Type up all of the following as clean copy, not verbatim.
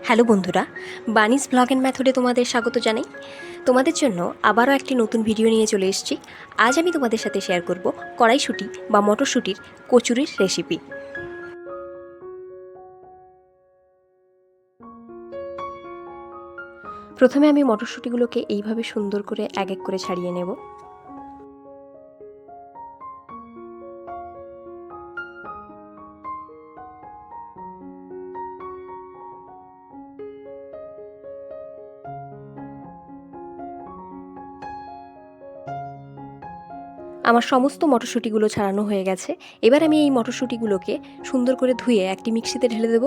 Hello বন্ধুরা, বানিস blog and মেথডে তোমাদের স্বাগত জানাই। তোমাদের জন্য আবারও একটি নতুন ভিডিও নিয়ে চলে এসেছি। আজ আমি তোমাদের সাথে শেয়ার করব কড়াইশুঁটি বা মটরশুঁটির কচুরির রেসিপি। প্রথমে আমি মটরশুঁটিগুলোকে এইভাবে সুন্দর করে এক এক করে ছাড়িয়ে নেব। আমার সমস্ত মটরশুঁটিগুলো ছাড়ানো হয়ে গেছে। এবার আমি এই মটরশুঁটিগুলোকে সুন্দর করে ধুয়ে একটি মিক্সিতে ঢেলে দেব।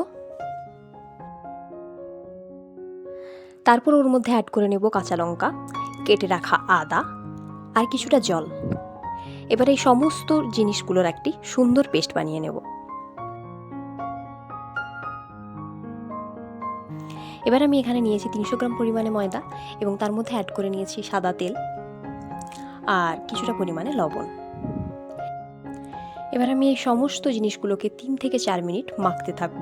তারপর ওর মধ্যে অ্যাড করে নেব কাঁচা লঙ্কা, কেটে রাখা আদা আর কিছুটা জল। এবার এই সমস্ত জিনিসগুলোর একটি সুন্দর পেস্ট বানিয়ে নেব। এবার আমি এখানে নিয়েছি 300 গ্রাম পরিমাণে ময়দা এবং তার মধ্যে অ্যাড করে নিয়েছি সাদা তেল আর কিছুটা পরিমাণে লবণ। এবার আমি এই সমস্ত জিনিসগুলোকে 3 থেকে 4 মিনিট মাখতে থাকব।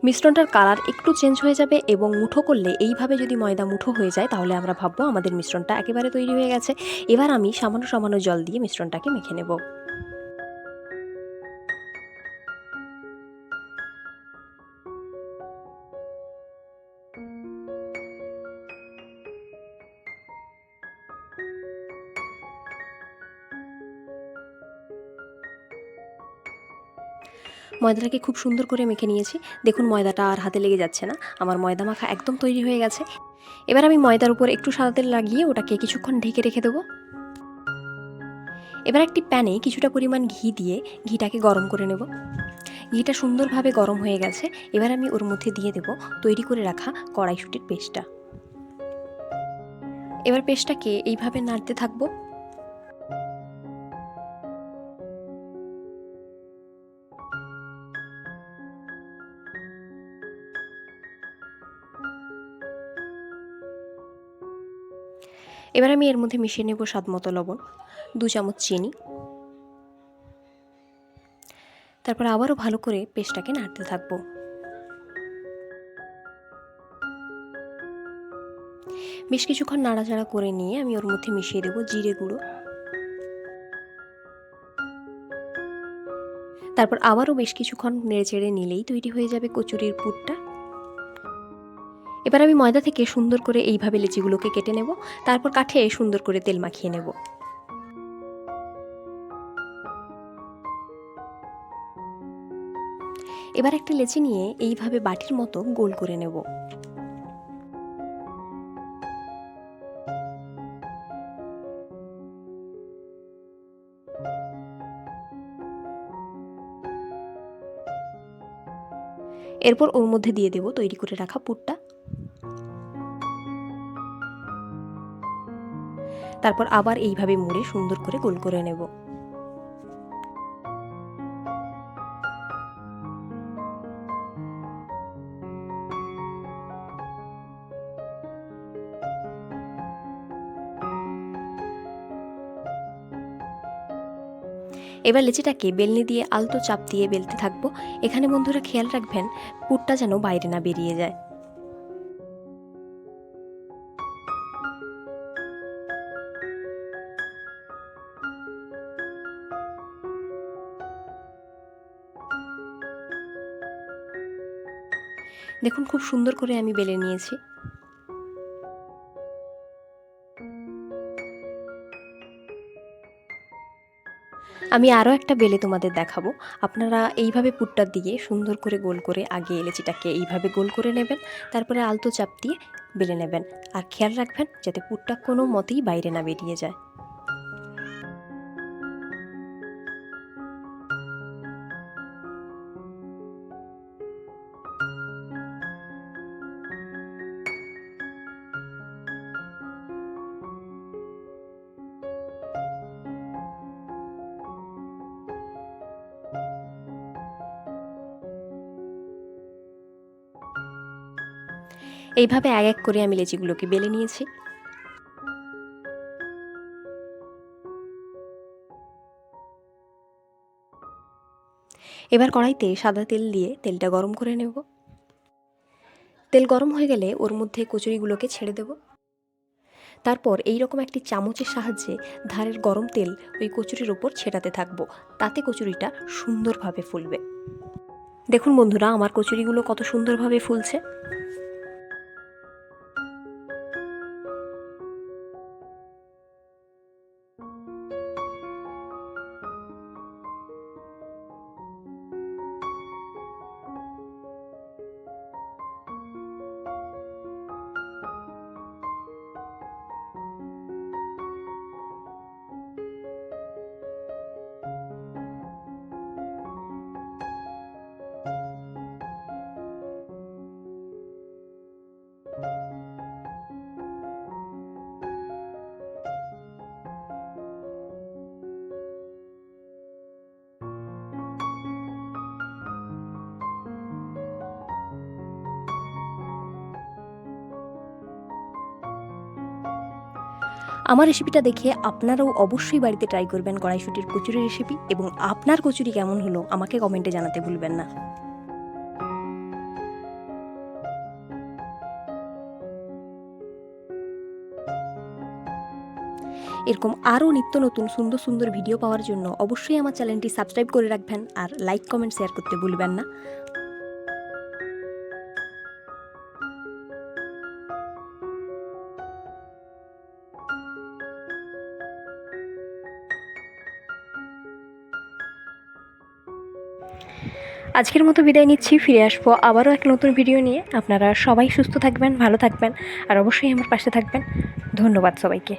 মিশ্রণটার কালার একটু চেঞ্জ হয়ে যাবে এবং মুঠো করলে এইভাবে যদি ময়দা মুঠো হয়ে যায় তাহলে আমরা ভাববো আমাদের মিশ্রণটা একেবারে তৈরি হয়ে গেছে। এবার আমি সামান্য সামান্য জল দিয়ে মিশ্রণটাকে মেখে নেব। ময়দাটাকে খুব সুন্দর করে মেখে নিয়েছি। দেখুন ময়দাটা আর হাতে লেগে যাচ্ছে না। আমার ময়দা মাখা একদম তৈরি হয়ে গেছে। এবার আমি ময়দার উপর একটু সাদা তেল লাগিয়ে ওটাকে কিছুক্ষণ ঢেকে রেখে দেবো। এবার একটি প্যানে কিছুটা পরিমাণ ঘি দিয়ে ঘিটাকে গরম করে নেব। ঘিটা সুন্দরভাবে গরম হয়ে গেছে। এবার আমি ওর মধ্যে দিয়ে দেব তৈরি করে রাখা কড়াইশুঁটির পেস্টটা। এবার পেস্টটাকে এইভাবে নাড়তে থাকবো। এবার আমি এর মধ্যে মিশিয়ে নেব স্বাদমতো লবণ, 2 চামচ চিনি। তারপর আবারও ভালো করে পেস্টটাকে নাড়তে থাকবো। বেশ কিছুক্ষণ নাড়াচাড়া করে নিয়ে আমি ওর মধ্যে মিশিয়ে দেব জিরে গুঁড়ো। তারপর আবারও বেশ কিছুক্ষণ নেড়েচেড়ে নিলেই তৈরি হয়ে যাবে কচুরির পুরটা। এবার আমি ময়দা থেকে সুন্দর করে এইভাবে লেচিগুলোকে কেটে নেব। তারপর কাঠে সুন্দর করে তেল মাখিয়ে নেব। এবার একটা লেচি নিয়ে এইভাবে বাটির মতো গোল করে নেব। এরপর ওর মধ্যে দিয়ে দেব তৈরি করে রাখা পুরটা। তারপর আবার এইভাবে মুড়ে সুন্দর করে গোল করে নেব। এবার লেচিটাকে বেলনি দিয়ে আলতো চাপ দিয়ে বেলতে থাকবো। এখানে বন্ধুরা খেয়াল রাখবেন পুরটা যেন বাইরে না বেরিয়ে যায়। দেখুন খুব সুন্দর করে আমি বেলে নিয়েছি। আমি আরও একটা বেলে তোমাদের দেখাবো। আপনারা এইভাবে পুরটা দিয়ে সুন্দর করে গোল করে আগে লেচিটাকে এইভাবে গোল করে নেবেন। তারপরে আলতো চাপ দিয়ে বেলে নেবেন। আর খেয়াল রাখবেন যাতে পুরটা কোনো মতেই বাইরে না বেরিয়ে যায়। এইভাবে এক এক করে আমি লেচিগুলোকে বেলে নিয়েছি। এবার কড়াইতে সাদা তেল দিয়ে তেলটা গরম করে নেব। তেল গরম হয়ে গেলে ওর মধ্যে কচুরিগুলোকে ছেড়ে দেব। তারপর এই রকম একটি চামচের সাহায্যে ধারের গরম তেল ওই কচুরির ওপর ছেটাতে থাকবো, তাতে কচুরিটা সুন্দরভাবে ফুলবে। দেখুন বন্ধুরা, আমার কচুরিগুলো কত সুন্দরভাবে ফুলছে। আমার রেসিপিটা দেখে আপনারাও অবশ্যই বাড়িতে ট্রাই করবেন কড়াইশুঁটির কচুরি রেসিপি, এবং আপনার কচুরি কেমন হলো আমাকে কমেন্টে জানাতে ভুলবেন না। এরকম আরও নিত্য নতুন সুন্দর সুন্দর ভিডিও পাওয়ার জন্য অবশ্যই আমার চ্যানেলটি সাবস্ক্রাইব করে রাখবেন, আর লাইক কমেন্ট শেয়ার করতে ভুলবেন না। আজকের মতো বিদায় নিচ্ছি, ফিরে আসবো আবারও এক নতুন ভিডিও নিয়ে। আপনারা সবাই সুস্থ থাকবেন, ভালো থাকবেন, আর অবশ্যই আমার পাশে থাকবেন। ধন্যবাদ সবাইকে।